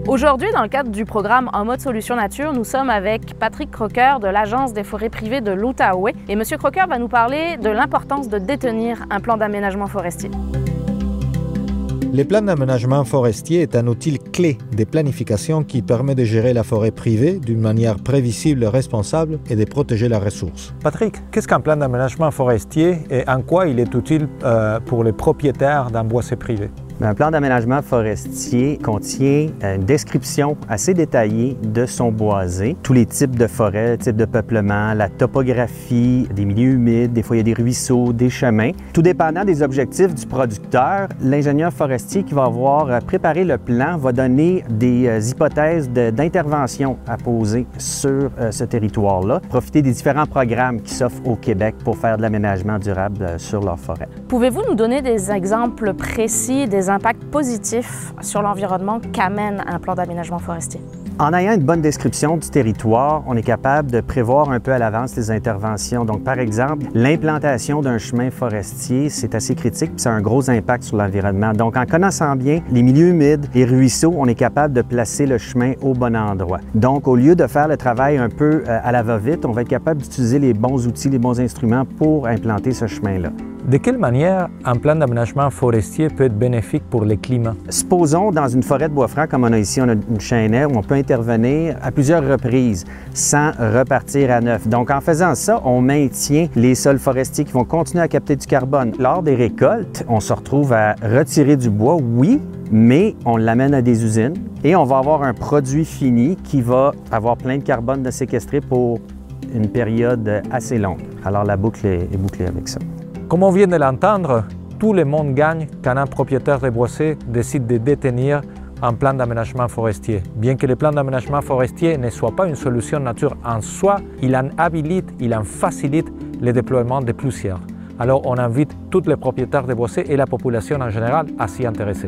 Aujourd'hui, dans le cadre du programme En mode solution nature, nous sommes avec Patrick Crocker de l'Agence des forêts privées de l'Outaouais. Et M. Crocker va nous parler de l'importance de détenir un plan d'aménagement forestier. Le plan d'aménagement forestier est un outil clé de planification qui permet de gérer la forêt privée d'une manière prévisible, responsable et de protéger la ressource. Patrick, qu'est-ce qu'un plan d'aménagement forestier et en quoi il est utile pour les propriétaires d'un boisé privé? Un plan d'aménagement forestier contient une description assez détaillée de son boisé, tous les types de forêts, types de peuplement, la topographie, des milieux humides, des fois il y a des ruisseaux, des chemins. Tout dépendant des objectifs du producteur, l'ingénieur forestier qui va avoir préparé le plan va donner des hypothèses d'intervention à poser sur ce territoire-là, profiter des différents programmes qui s'offrent au Québec pour faire de l'aménagement durable sur leur forêt. Pouvez-vous nous donner des exemples précis des impacts positifs sur l'environnement qu'amène un plan d'aménagement forestier? En ayant une bonne description du territoire, on est capable de prévoir un peu à l'avance les interventions. Donc, par exemple, l'implantation d'un chemin forestier, c'est assez critique puis ça a un gros impact sur l'environnement. Donc, en connaissant bien les milieux humides, les ruisseaux, on est capable de placer le chemin au bon endroit. Donc, au lieu de faire le travail un peu à la va-vite, on va être capable d'utiliser les bons outils, les bons instruments pour implanter ce chemin-là. De quelle manière un plan d'aménagement forestier peut être bénéfique pour le climat? Supposons dans une forêt de bois franc, comme on a ici, on a une chênaie où on peut intervenir à plusieurs reprises sans repartir à neuf. Donc en faisant ça, on maintient les sols forestiers qui vont continuer à capter du carbone. Lors des récoltes, on se retrouve à retirer du bois, oui, mais on l'amène à des usines et on va avoir un produit fini qui va avoir plein de carbone de séquestré pour une période assez longue. Alors la boucle est bouclée avec ça. Comme on vient de l'entendre, tout le monde gagne quand un propriétaire de boisé décide de détenir un plan d'aménagement forestier. Bien que le plan d'aménagement forestier ne soit pas une solution nature en soi, il en habilite, il en facilite le déploiement de plusieurs. Alors on invite tous les propriétaires de boisés et la population en général à s'y intéresser.